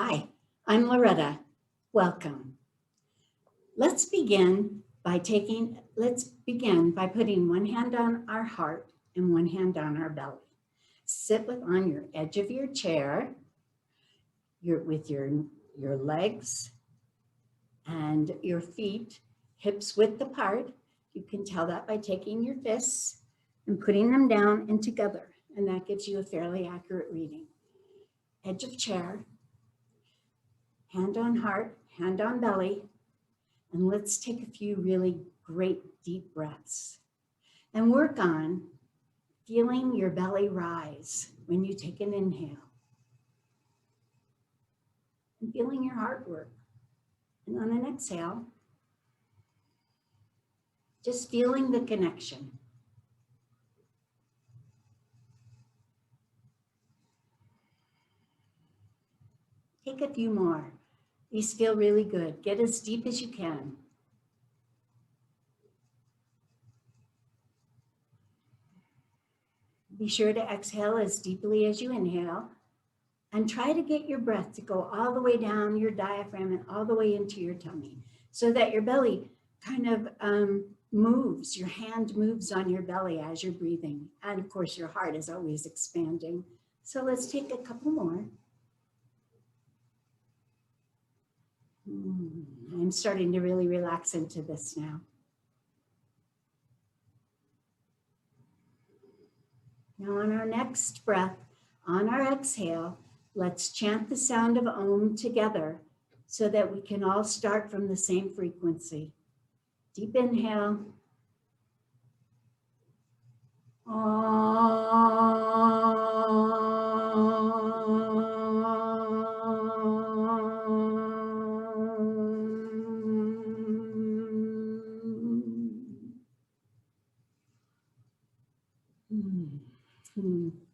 Hi, I'm Loretta. Welcome. Let's begin by putting one hand on our heart and one hand on our belly. Sit on your edge of your chair, with your legs and your feet hips width apart. You can tell that by taking your fists and putting them down and together, and that gives you a fairly accurate reading. Edge of chair, hand on heart, hand on belly, and let's take a few really great deep breaths and work on feeling your belly rise when you take an inhale and feeling your heart work. And on an exhale, just feeling the connection. Take a few more. These feel really good. Get as deep as you can. Be sure to exhale as deeply as you inhale, and try to get your breath to go all the way down your diaphragm and all the way into your tummy, so that your belly kind of moves. Your hand moves on your belly as you're breathing. And of course, your heart is always expanding. So let's take a couple more. I'm starting to really relax into this now. Now on our next breath, on our exhale, let's chant the sound of Om together so that we can all start from the same frequency. Deep inhale.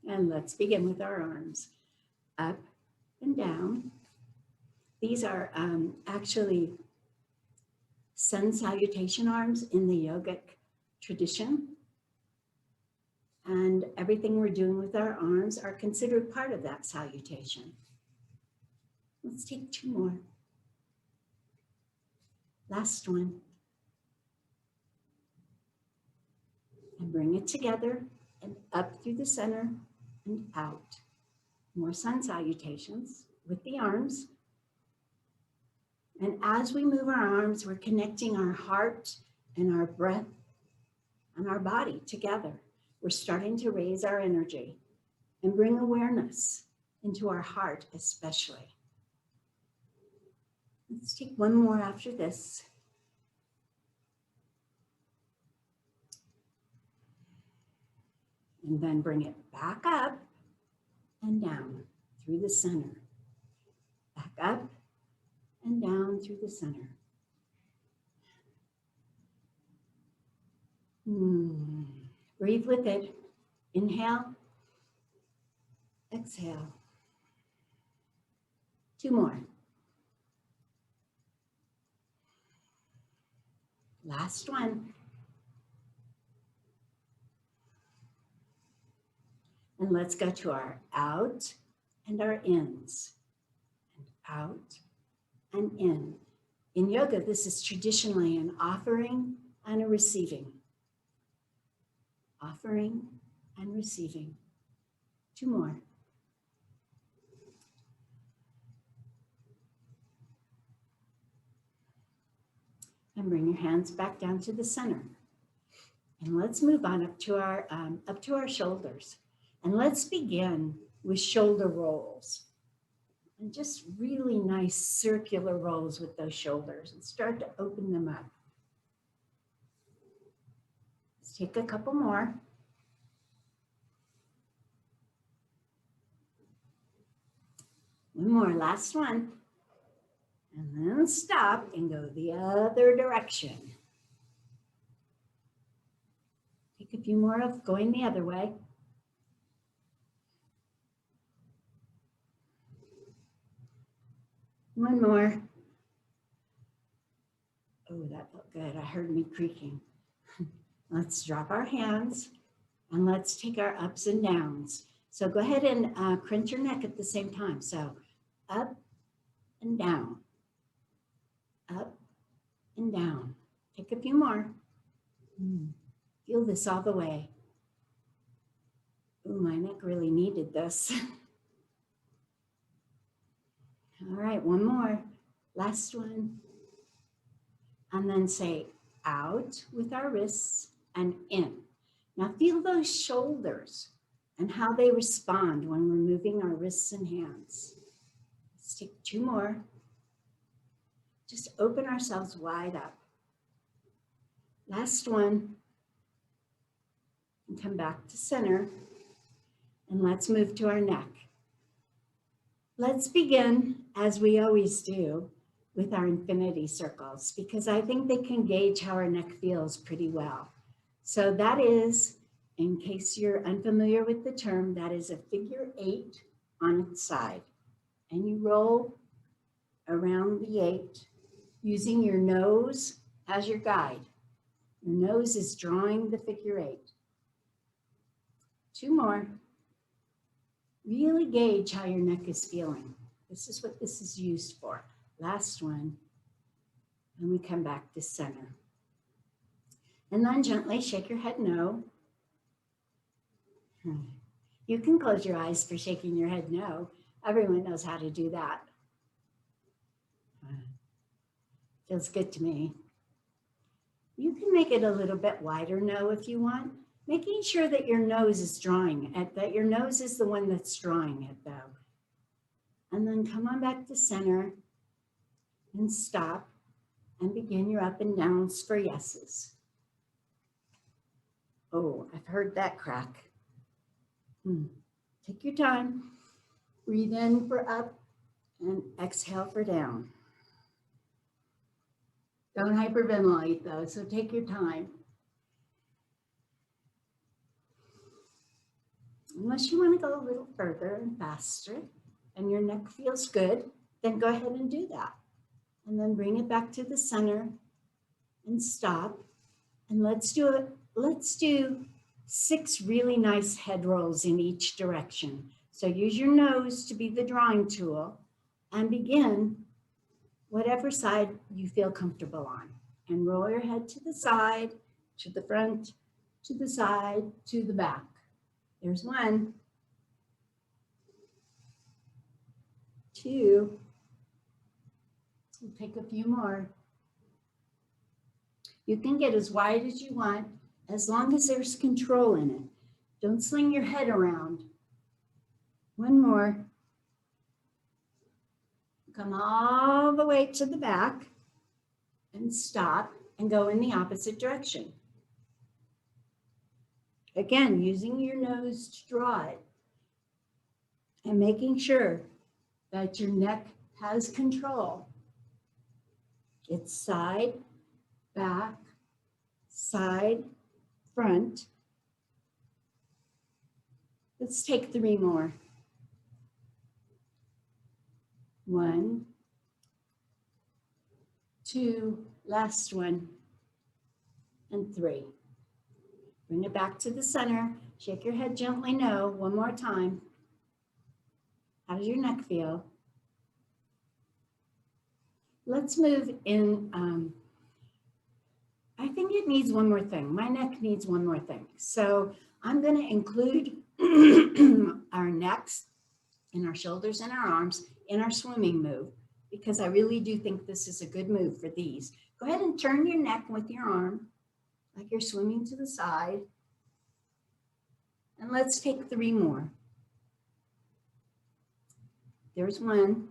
And let's begin with our arms up and down. These are actually sun salutation arms in the yogic tradition. And everything we're doing with our arms are considered part of that salutation. Let's take two more. Last one. And bring it together and up through the center and out. More sun salutations with the arms. And as we move our arms, we're connecting our heart and our breath and our body together. We're starting to raise our energy and bring awareness into our heart especially. Let's take one more after this. And then bring it back up and down through the center. Back up and down through the center. Breathe with it. Inhale. Exhale. Two more. Last one. And let's go to our out and our ins. And out and in. In yoga, this is traditionally an offering and a receiving. Offering and receiving. Two more. And bring your hands back down to the center. And let's move on up to our shoulders. And let's begin with shoulder rolls. And just really nice circular rolls with those shoulders, and start to open them up. Let's take a couple more. One more, last one. And then stop and go the other direction. Take a few more of going the other way. One more. Oh, that felt good. I heard me creaking. Let's drop our hands and let's take our ups and downs. So go ahead and crunch your neck at the same time. So up and down, up and down. Take a few more. Feel this all the way. Ooh, my neck really needed this. All right, one more. Last one. And then say out with our wrists and in. Now feel those shoulders and how they respond when we're moving our wrists and hands. Let's take two more. Just open ourselves wide up. Last one. And come back to center. And let's move to our neck. Let's begin, as we always do, with our infinity circles, because I think they can gauge how our neck feels pretty well. So that is, in case you're unfamiliar with the term, that is a figure 8 on its side. And you roll around the 8 using your nose as your guide. Your nose is drawing the figure 8. Two more. Really gauge how your neck is feeling. This is what this is used for. Last one. And we come back to center. And then gently shake your head no. You can close your eyes for shaking your head no. Everyone knows how to do that. Feels good to me. You can make it a little bit wider no if you want, making sure that your nose is drawing it, that your nose is the one that's drawing it though. And then come on back to center and stop and begin your up and downs for yeses. Oh, I've heard that crack. Take your time. Breathe in for up and exhale for down. Don't hyperventilate though, so take your time. Unless you want to go a little further and faster and your neck feels good, then go ahead and do that. And then bring it back to the center and stop. And let's do 6 really nice head rolls in each direction. So use your nose to be the drawing tool and begin whatever side you feel comfortable on. And roll your head to the side, to the front, to the side, to the back. There's 1, 2. We'll take a few more. You can get as wide as you want, as long as there's control in it. Don't sling your head around. 1 more. Come all the way to the back and stop and go in the opposite direction. Again, using your nose to draw it and making sure that your neck has control. It's side, back, side, front. Let's take 3 more. 1, 2, last one, and 3. Bring it back to the center. Shake your head gently no. 1 more time. How does your neck feel? Let's move in. I think it needs 1 more thing. My neck needs 1 more thing. So I'm going to include our necks and our shoulders and our arms in our swimming move, because I really do think this is a good move for these. Go ahead and turn your neck with your arm like you're swimming to the side. And let's take 3 more. There's 1.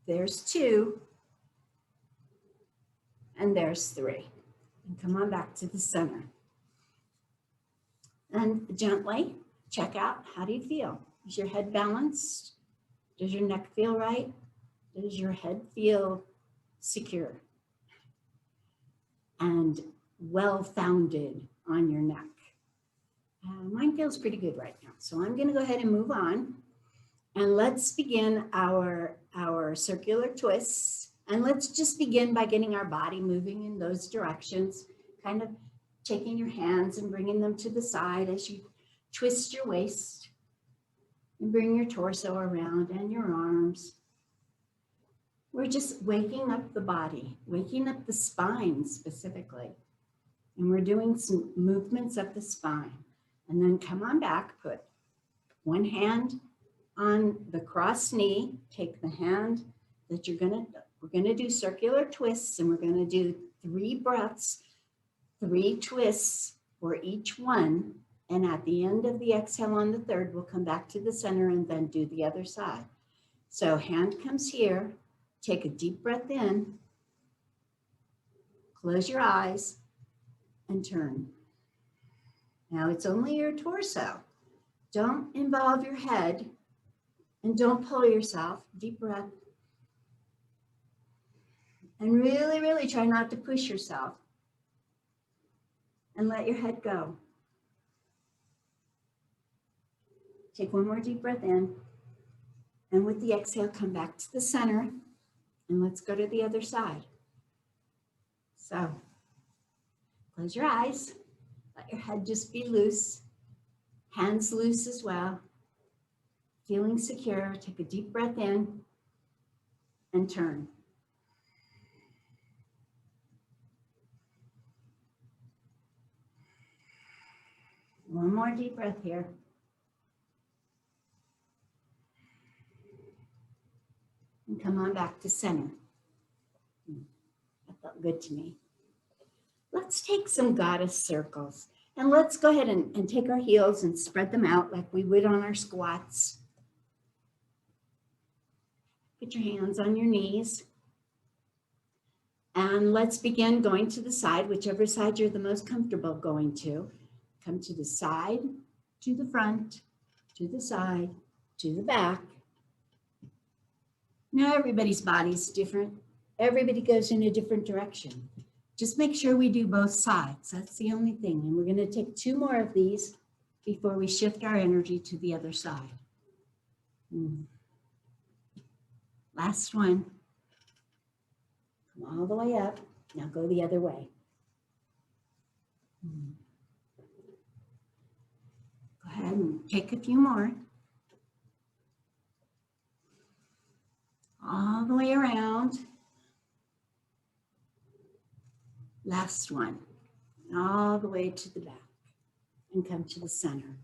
There's 2. And there's 3. And come on back to the center. And gently check out, how do you feel? Is your head balanced? Does your neck feel right? Does your head feel secure and well-founded on your neck? Mine feels pretty good right now. So I'm going to go ahead and move on. And let's begin our circular twists. And let's just begin by getting our body moving in those directions, kind of taking your hands and bringing them to the side as you twist your waist. And bring your torso around and your arms. We're just waking up the body, waking up the spine specifically. And we're doing some movements of the spine. And then come on back, put one hand on the crossed knee, take the hand that we're gonna do circular twists, and we're gonna do 3 breaths, 3 twists for each one. And at the end of the exhale on the third, we'll come back to the center and then do the other side. So hand comes here, take a deep breath in, close your eyes, and turn. Now it's only your torso. Don't involve your head and don't pull yourself. Deep breath. And really, really try not to push yourself. And let your head go. Take one more deep breath in. And with the exhale, come back to the center. And let's go to the other side. So, close your eyes. Let your head just be loose. Hands loose as well. Feeling secure. Take a deep breath in. And turn. One more deep breath here. And come on back to center. That felt good to me. Let's take some goddess circles. And let's go ahead and take our heels and spread them out like we would on our squats. Put your hands on your knees. And let's begin going to the side, whichever side you're the most comfortable going to. Come to the side, to the front, to the side, to the back. Now everybody's body's different. Everybody goes in a different direction. Just make sure we do both sides. That's the only thing. And we're going to take 2 more of these before we shift our energy to the other side. Last one. Come all the way up. Now go the other way. Go ahead and take a few more. All the way around. Last one. All the way to the back. And come to the center.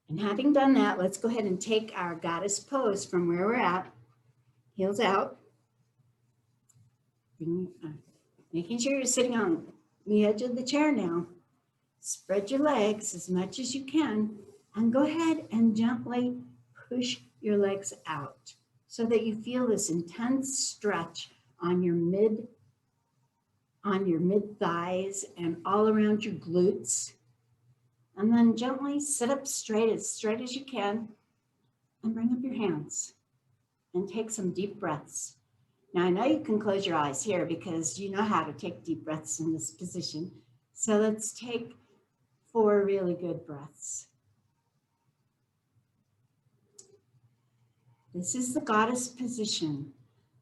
And having done that, let's go ahead and take our goddess pose from where we're at. Heels out. Making sure you're sitting on the edge of the chair now. Spread your legs as much as you can. And go ahead and gently push your legs out so that you feel this intense stretch on your mid thighs and all around your glutes. And then gently sit up straight as you can and bring up your hands and take some deep breaths. Now I know you can close your eyes here because you know how to take deep breaths in this position. So let's take 4 really good breaths. This is the goddess position.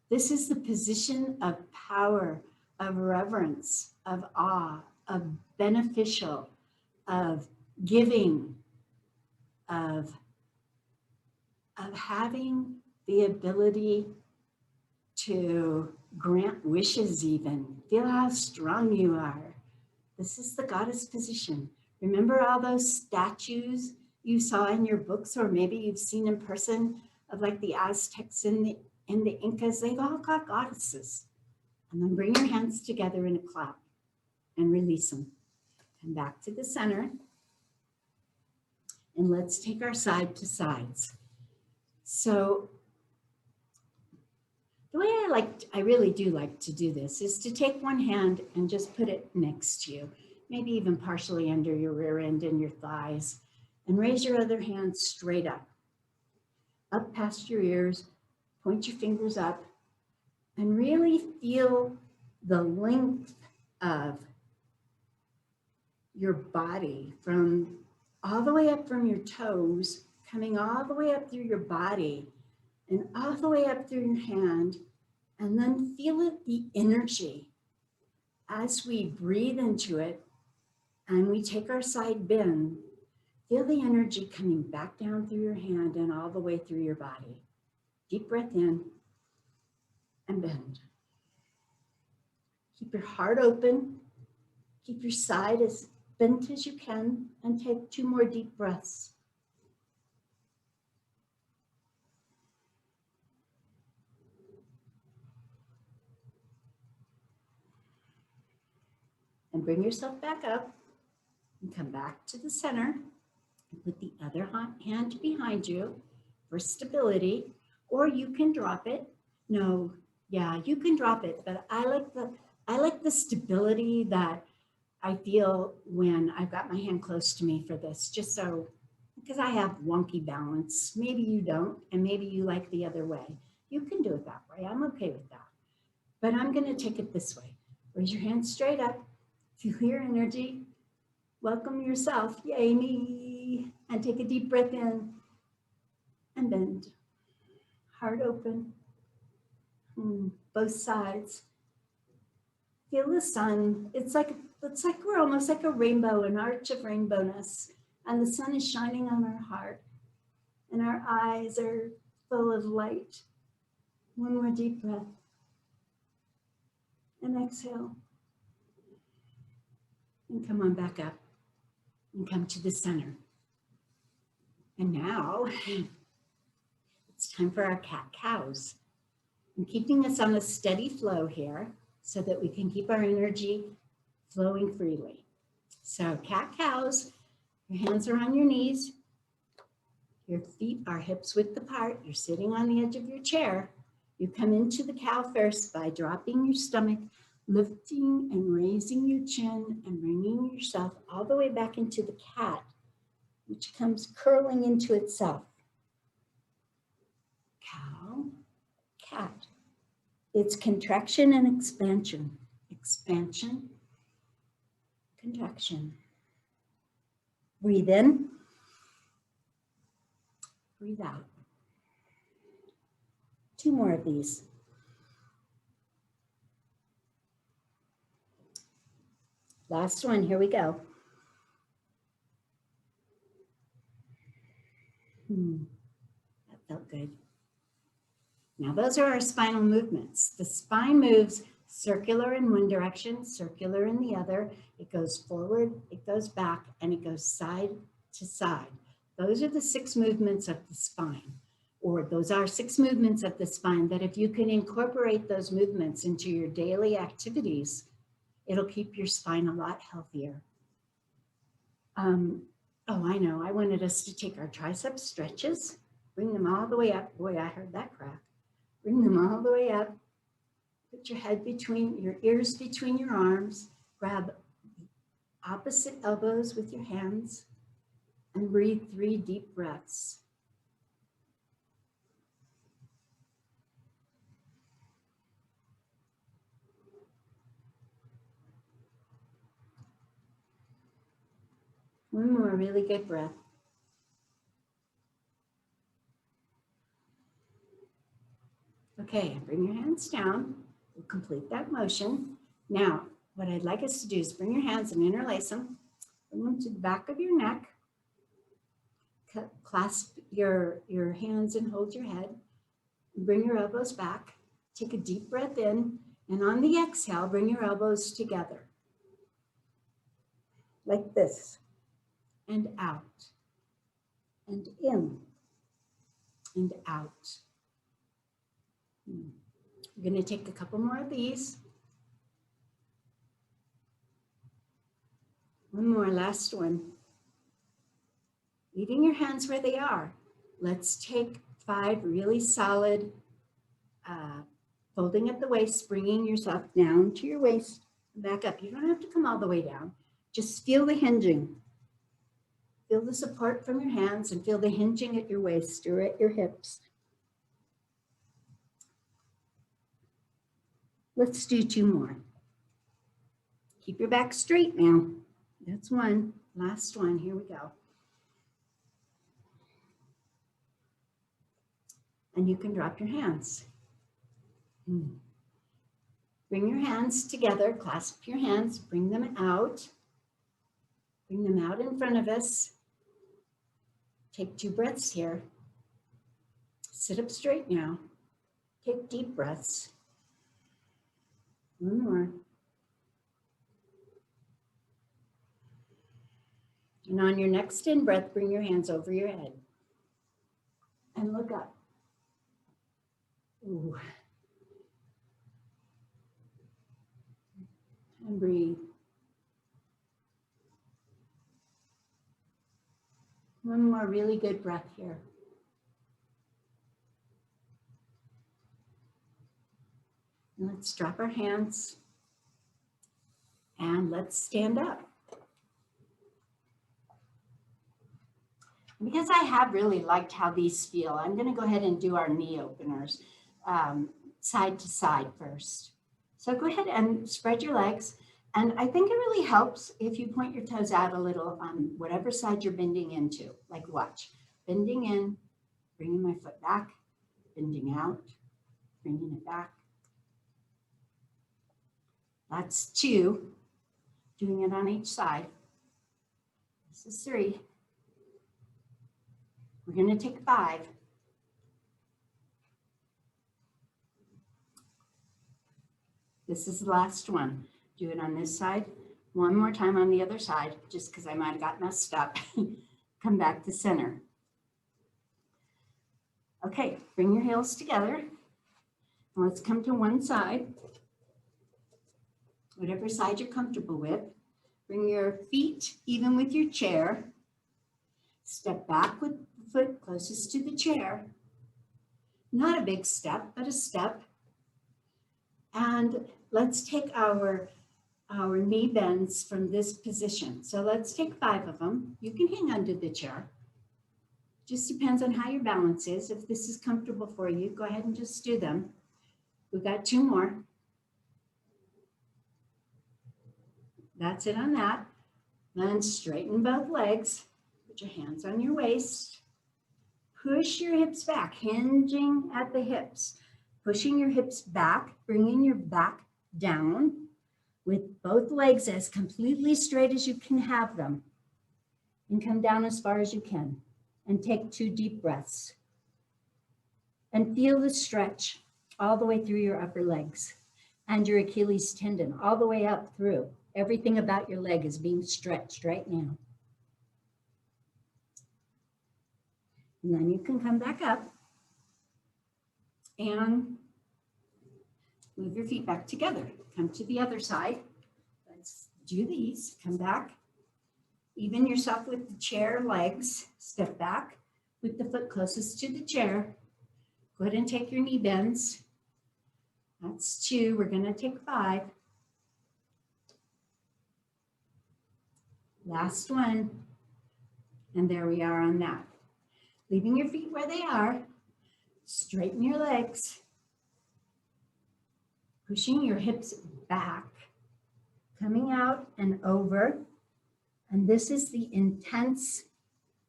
This is the position of power, of reverence, of awe, of beneficial, of giving, of having the ability to grant wishes even. Feel how strong you are. This is the goddess position. Remember all those statues you saw in your books, or maybe you've seen in person of like the Aztecs and the Incas? They've all got goddesses. And then bring your hands together in a clap and release them. Come back to the center. And let's take our side to sides. So the way I really do like to do this is to take one hand and just put it next to you, maybe even partially under your rear end and your thighs, and raise your other hand straight up past your ears, point your fingers up, and really feel the length of your body from all the way up from your toes, coming all the way up through your body and all the way up through your hand, and then feel the energy as we breathe into it and we take our side bend. Feel the energy coming back down through your hand and all the way through your body. Deep breath in and bend. Keep your heart open. Keep your side as bent as you can and take 2 more deep breaths. And bring yourself back up and come back to the center and put the other hand behind you for stability, or you can drop it. No, yeah, you can drop it, but I like the stability that I feel when I've got my hand close to me for this, just so, because I have wonky balance. Maybe you don't, and maybe you like the other way. You can do it that way. I'm okay with that. But I'm going to take it this way. Raise your hand straight up. Feel your energy. Welcome yourself. Yay, me. And take a deep breath in and bend. Heart open. Both sides. Feel the sun. It's like we're almost like a rainbow, an arch of rainbowness. And the sun is shining on our heart. And our eyes are full of light. One more deep breath. And exhale. And come on back up. And come to the center. And now, it's time for our cat-cows. I'm keeping us on a steady flow here so that we can keep our energy flowing freely. So cat-cows, your hands are on your knees. Your feet are hips width apart. You're sitting on the edge of your chair. You come into the cow first by dropping your stomach, lifting and raising your chin and bringing yourself all the way back into the cat, which comes curling into itself. Cow, cat. It's contraction and expansion. Expansion, contraction. Breathe in, breathe out. 2 more of these. Last one, here we go. That felt good. Now those are our spinal movements. The spine moves circular in one direction, circular in the other. It goes forward, it goes back, and it goes side to side. Those are the 6 movements of the spine, or those are 6 movements of the spine that if you can incorporate those movements into your daily activities, it'll keep your spine a lot healthier. Oh, I know, I wanted us to take our triceps stretches, bring them all the way up. Boy, I heard that crack. Bring them all the way up. Put your head between, your ears between your arms. Grab opposite elbows with your hands and breathe 3 deep breaths. One more really good breath. Okay, bring your hands down. We'll complete that motion. Now, what I'd like us to do is bring your hands and interlace them. Bring them to the back of your neck. Clasp your hands and hold your head. Bring your elbows back. Take a deep breath in. And on the exhale, bring your elbows together. Like this. And out. And in. And out. We're going to take a couple more of these. One more, last one. Leaving your hands where they are. Let's take 5 really solid, folding at the waist, bringing yourself down to your waist, back up. You don't have to come all the way down. Just feel the hinging. Feel the support from your hands and feel the hinging at your waist or at your hips. Let's do 2 more. Keep your back straight now. That's one. Last one. Here we go. And you can drop your hands. Bring your hands together. Clasp your hands. Bring them out. Bring them out in front of us. Take 2 breaths here. Sit up straight now. Take deep breaths. 1 more. And on your next in breath, bring your hands over your head and look up. Ooh. And breathe. 1 more really good breath here. And let's drop our hands and let's stand up. Because I have really liked how these feel, I'm going to go ahead and do our knee openers side to side first. So go ahead and spread your legs. And I think it really helps if you point your toes out a little on whatever side you're bending into. Like watch, bending in, bringing my foot back, bending out, bringing it back. That's 2, doing it on each side. This is 3. We're going to take 5. This is the last one. Do it on this side. 1 more time on the other side, just because I might have got messed up. Come back to center. Okay, bring your heels together. Let's come to one side. Whatever side you're comfortable with. Bring your feet even with your chair. Step back with the foot closest to the chair. Not a big step, but a step. And let's take our knee bends from this position. So let's take 5 of them. You can hang under the chair. Just depends on how your balance is. If this is comfortable for you, go ahead and just do them. We've got 2 more. That's it on that. Then straighten both legs. Put your hands on your waist. Push your hips back, hinging at the hips. Pushing your hips back, bringing your back down with both legs as completely straight as you can have them. And come down as far as you can. And take 2 deep breaths. And feel the stretch all the way through your upper legs and your Achilles tendon, all the way up through. Everything about your leg is being stretched right now. And then you can come back up and move your feet back together. Come to the other side. Let's do these. Come back. Even yourself with the chair legs. Step back with the foot closest to the chair. Go ahead and take your knee bends. That's 2. We're going to take 5. Last one. And there we are on that. Leaving your feet where they are. Straighten your legs. Pushing your hips back. Coming out and over. And this is the intense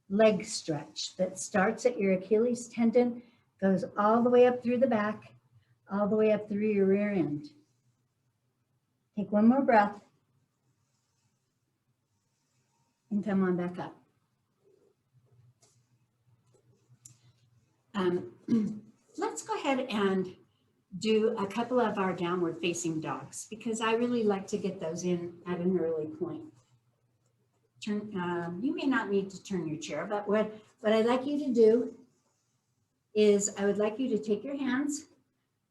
leg stretch that starts at your Achilles tendon, goes all the way up through the back, all the way up through your rear end. Take 1 more breath and come on back up. Let's go ahead and do a couple of our downward facing dogs because I really like to get those in at an early point. You may not need to turn your chair, but what I'd like you to do is I would like you to take your hands,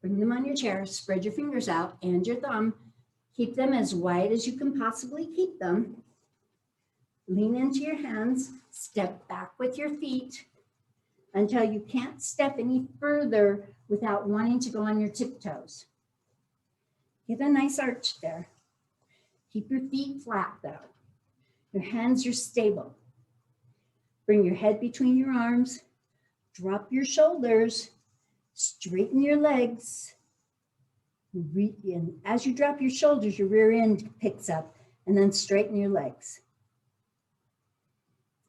bring them on your chair, spread your fingers out and your thumb, keep them as wide as you can possibly keep them. Lean into your hands, step back with your feet until you can't step any further without wanting to go on your tiptoes. Get a nice arch there. Keep your feet flat though. Your hands are stable. Bring your head between your arms. Drop your shoulders. Straighten your legs. And as you drop your shoulders, your rear end picks up. And then straighten your legs.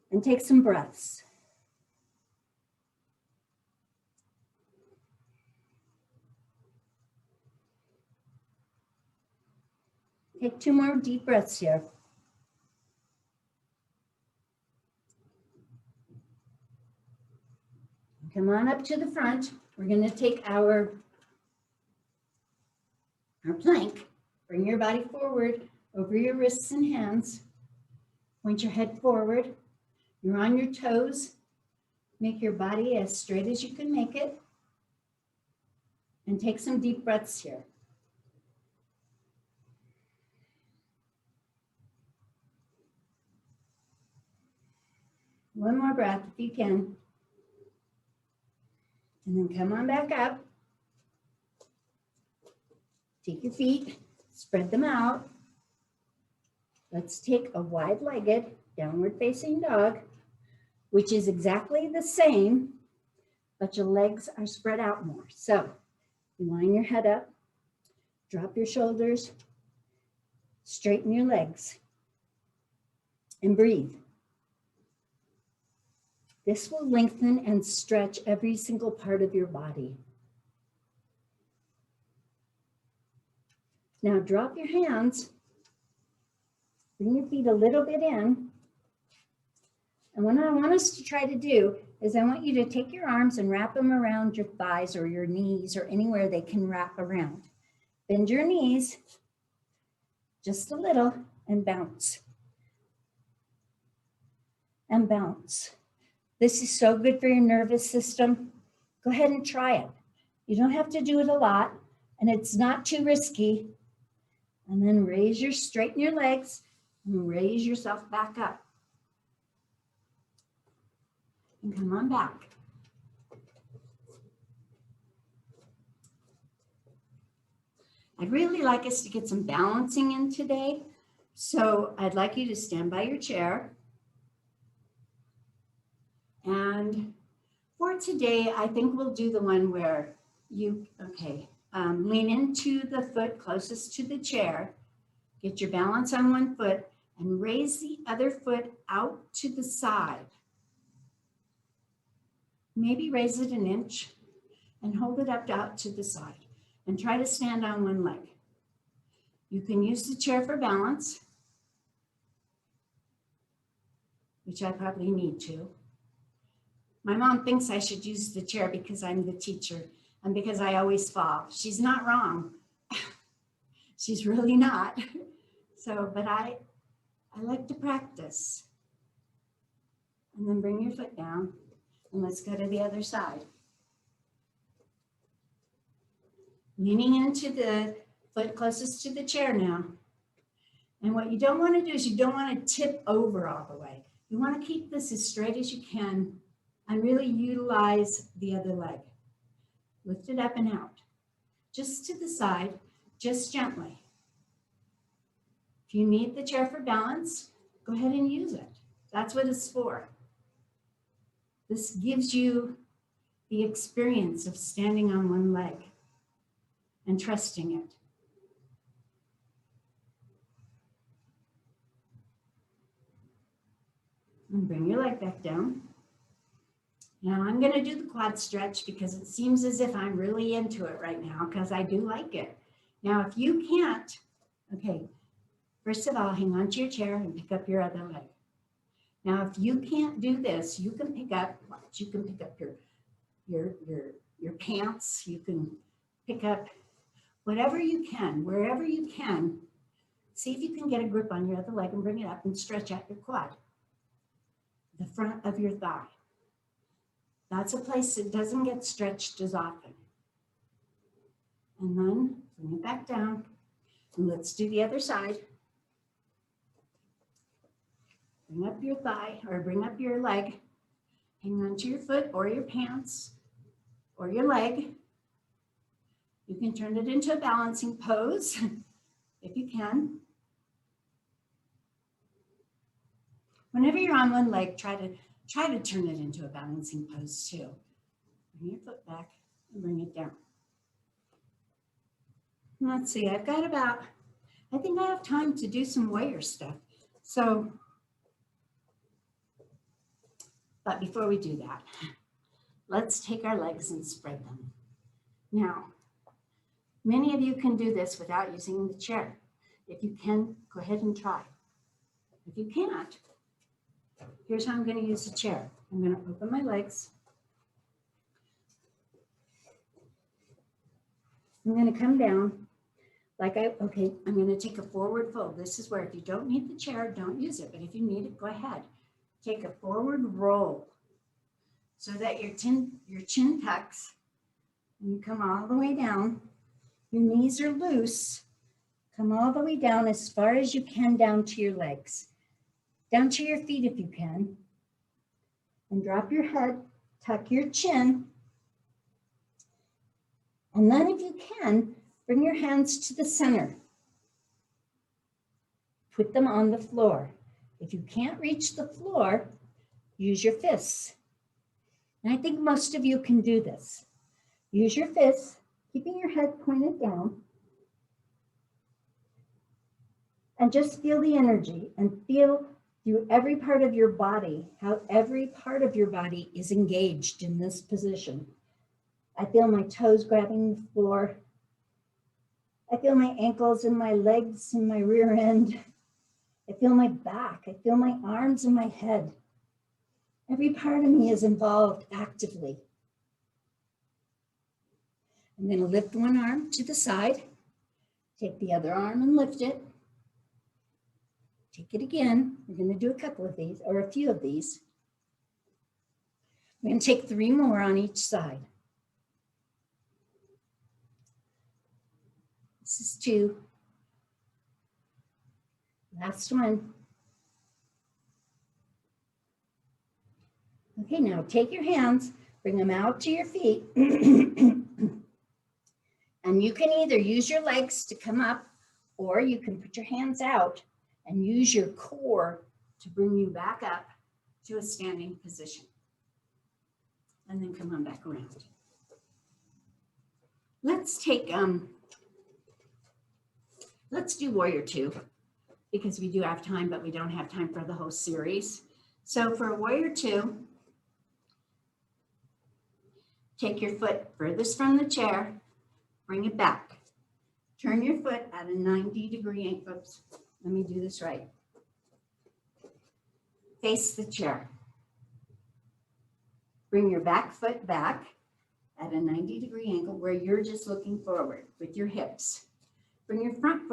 And take some breaths. Take 2 more deep breaths here. Come on up to the front. We're going to take our plank. Bring your body forward over your wrists and hands. Point your head forward. You're on your toes. Make your body as straight as you can make it. And take some deep breaths here. One more breath if you can. And then come on back up. Take your feet, spread them out. Let's take a wide-legged downward facing dog, which is exactly the same, but your legs are spread out more. So you line your head up, drop your shoulders, straighten your legs, and breathe. This will lengthen and stretch every single part of your body. Now drop your hands, bring your feet a little bit in. And what I want us to try to do is I want you to take your arms and wrap them around your thighs or your knees or anywhere they can wrap around. Bend your knees just a little and bounce. And bounce. This is so good for your nervous system. Go ahead and try it. You don't have to do it a lot, and it's not too risky. And then straighten your legs and raise yourself back up. And come on back. I'd really like us to get some balancing in today. So I'd like you to stand by your chair. And for today, I think we'll do the one where you, lean into the foot closest to the chair, get your balance on one foot, and raise the other foot out to the side. Maybe raise it an inch and hold it up out to the side and try to stand on one leg. You can use the chair for balance, which I probably need to. My mom thinks I should use the chair because I'm the teacher and because I always fall. She's not wrong. She's really not. So, but I like to practice. And then bring your foot down and let's go to the other side. Leaning into the foot closest to the chair now. And what you don't want to do is you don't want to tip over all the way. You want to keep this as straight as you can and really utilize the other leg. Lift it up and out. Just to the side, just gently. If you need the chair for balance, go ahead and use it. That's what it's for. This gives you the experience of standing on one leg and trusting it. And bring your leg back down. Now I'm going to do the quad stretch because it seems as if I'm really into it right now because I do like it. Now, if you can't, first of all, hang on to your chair and pick up your other leg. Now, if you can't do this, you can pick up your pants. You can pick up whatever you can, wherever you can. See if you can get a grip on your other leg and bring it up and stretch out your quad, the front of your thigh. That's a place that doesn't get stretched as often. And then bring it back down. And let's do the other side. Bring up your thigh or bring up your leg. Hang on to your foot or your pants or your leg. You can turn it into a balancing pose if you can. Whenever you're on one leg, try to turn it into a balancing pose too. Bring your foot back and bring it down. And let's see, I think I have time to do some warrior stuff. So, but before we do that, let's take our legs and spread them. Now, many of you can do this without using the chair. If you can, go ahead and try. If you can't, here's how I'm going to use the chair. I'm going to open my legs, I'm going to come down okay, I'm going to take a forward fold. This is where if you don't need the chair, don't use it. But if you need it, go ahead. Take a forward roll so that your chin tucks and you come all the way down. Your knees are loose. Come all the way down as far as you can down to your legs. Down to your feet if you can. And drop your head, tuck your chin. And then if you can, bring your hands to the center. Put them on the floor. If you can't reach the floor, use your fists. And I think most of you can do this. Use your fists, keeping your head pointed down. And just feel the energy and feel through every part of your body, how every part of your body is engaged in this position. I feel my toes grabbing the floor. I feel my ankles and my legs and my rear end. I feel my back. I feel my arms and my head. Every part of me is involved actively. I'm going to lift one arm to the side. Take the other arm and lift it. Take it again. We're going to do a couple of these, or a few of these. We're going to take 3 more on each side. This is 2. Last one. Okay, now take your hands, bring them out to your feet. And you can either use your legs to come up, or you can put your hands out and use your core to bring you back up to a standing position. And then come on back around. Let's do Warrior 2, because we do have time, but we don't have time for the whole series. So for Warrior 2, take your foot furthest from the chair, bring it back. Turn your foot at a 90-degree angle. Oops, let me do this right. Face the chair. Bring your back foot back at a 90-degree angle where you're just looking forward with your hips. Bring your front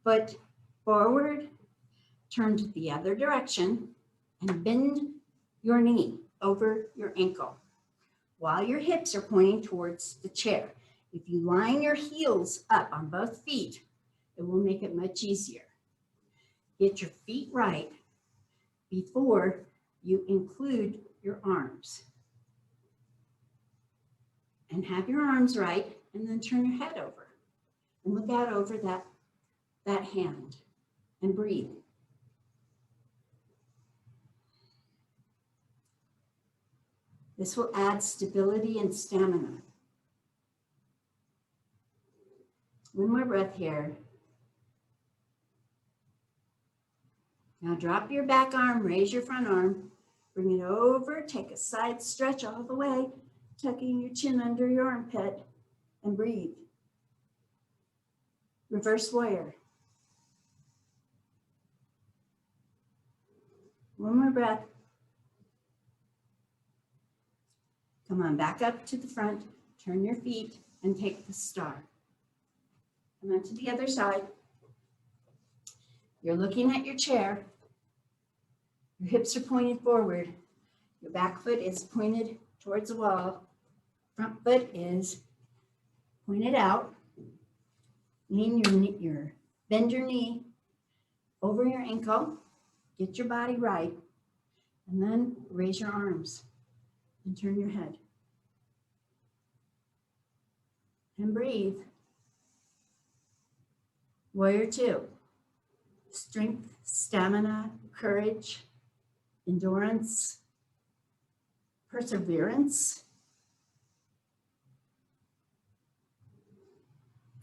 foot forward, turn to the other direction, and bend your knee over your ankle while your hips are pointing towards the chair. If you line your heels up on both feet, it will make it much easier. Get your feet right before you include your arms. And have your arms right, and then turn your head over. And look out over that hand and breathe. This will add stability and stamina. One more breath here. Now drop your back arm, raise your front arm, bring it over, take a side stretch all the way, tucking your chin under your armpit, and breathe. Reverse warrior. One more breath. Come on, back up to the front, turn your feet, and take the star. Come on to the other side. You're looking at your chair. Your hips are pointed forward. Your back foot is pointed towards the wall. Front foot is pointed out. Bend your knee over your ankle. Get your body right. And then raise your arms and turn your head. And breathe. Warrior 2. Strength, stamina, courage, endurance, perseverance.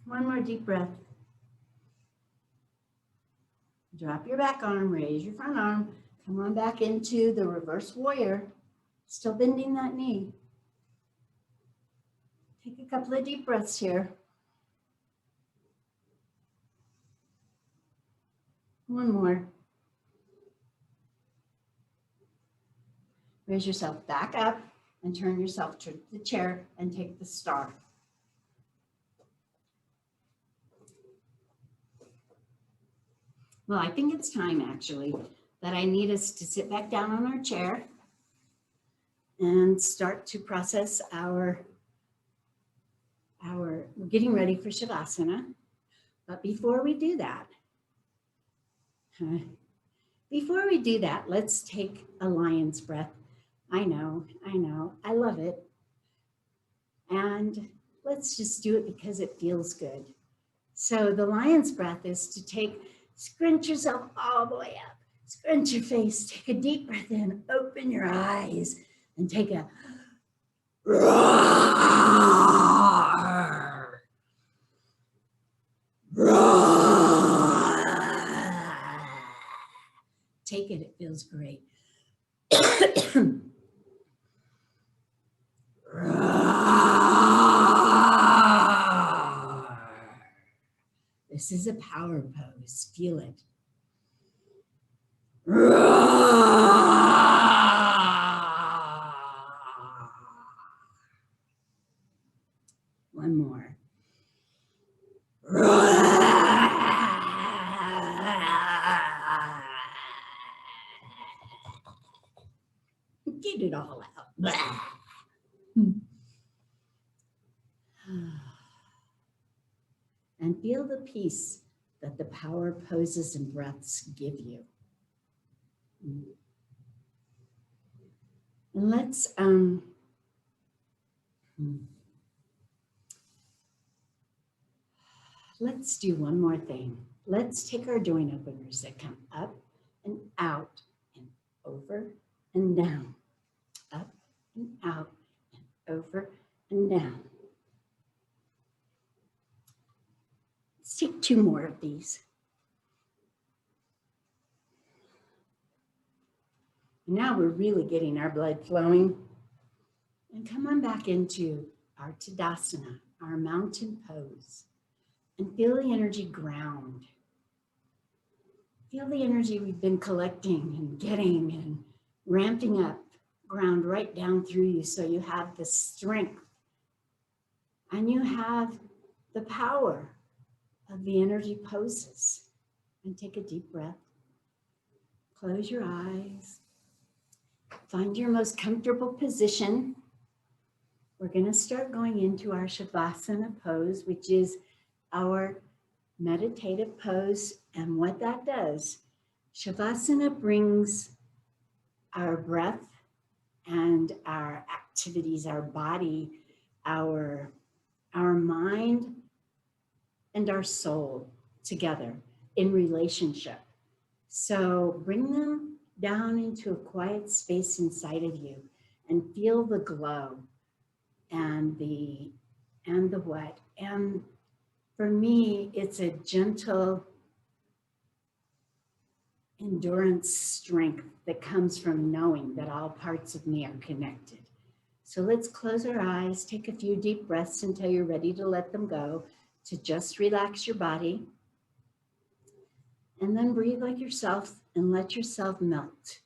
One more deep breath. Drop your back arm, raise your front arm. Come on back into the reverse warrior. Still bending that knee. Take a couple of deep breaths here. One more. Raise yourself back up and turn yourself to the chair and take the star. Well, I think it's time actually that I need us to sit back down on our chair and start to process our getting ready for Shavasana. But before we do that, let's take a lion's breath. I know, I love it. And let's just do it because it feels good. So the lion's breath is to scrunch yourself all the way up, scrunch your face, take a deep breath in, open your eyes, and take a roar. Roar. Take it, it feels great. This is a power pose. Feel it. One more. Get it all out. And feel the peace that the power poses and breaths give you. And let's do one more thing. Let's take our joint openers that come up and out and over and down, up and out and over and down. Let's take 2 more of these. Now we're really getting our blood flowing. And come on back into our Tadasana, our mountain pose, and feel the energy ground. Feel the energy we've been collecting and getting and ramping up, ground right down through you so you have the strength and you have the power of the energy poses. And take a deep breath. Close your eyes. Find your most comfortable position. We're going to start going into our Shavasana pose, which is our meditative pose. And what that does, Shavasana brings our breath and our activities, our body, our mind, and our soul together in relationship. So bring them down into a quiet space inside of you and feel the glow and the what. And for me, it's a gentle endurance strength that comes from knowing that all parts of me are connected. So let's close our eyes, take a few deep breaths until you're ready to let them go, to just relax your body. And then breathe like yourself and let yourself melt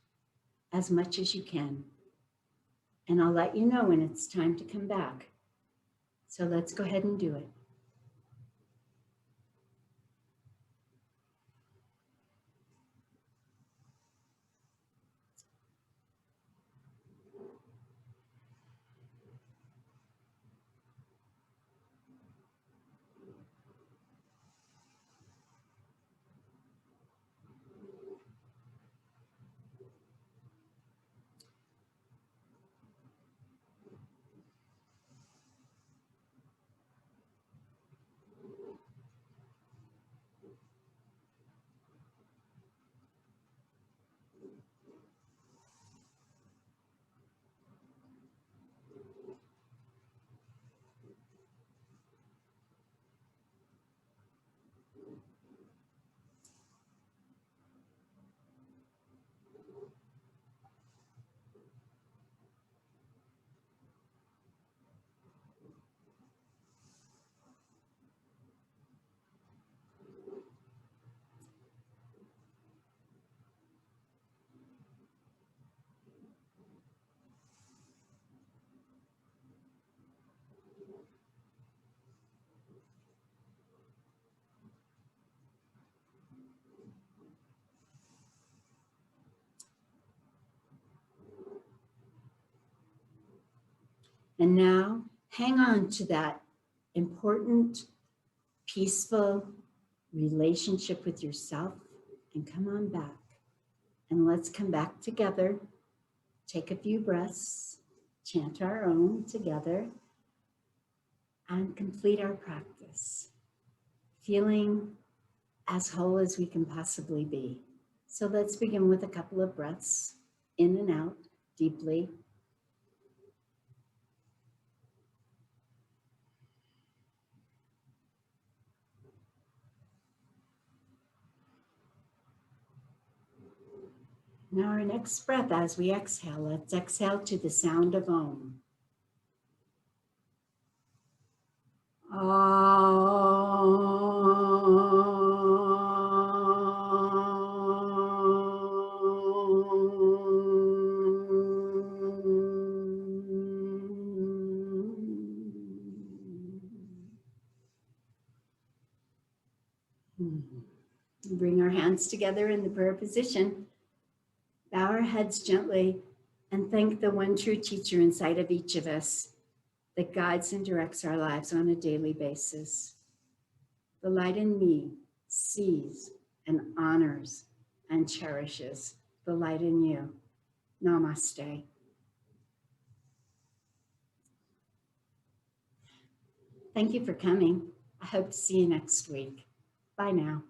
as much as you can. And I'll let you know when it's time to come back. So let's go ahead and do it. And now hang on to that important, peaceful relationship with yourself and come on back. And let's come back together. Take a few breaths, chant our own together, and complete our practice, feeling as whole as we can possibly be. So let's begin with a couple of breaths in and out deeply. Now our next breath as we exhale, let's exhale to the sound of Om. Bring our hands together in the prayer position. Bow our heads gently and thank the one true teacher inside of each of us that guides and directs our lives on a daily basis. The light in me sees and honors and cherishes the light in you. Namaste. Thank you for coming. I hope to see you next week. Bye now.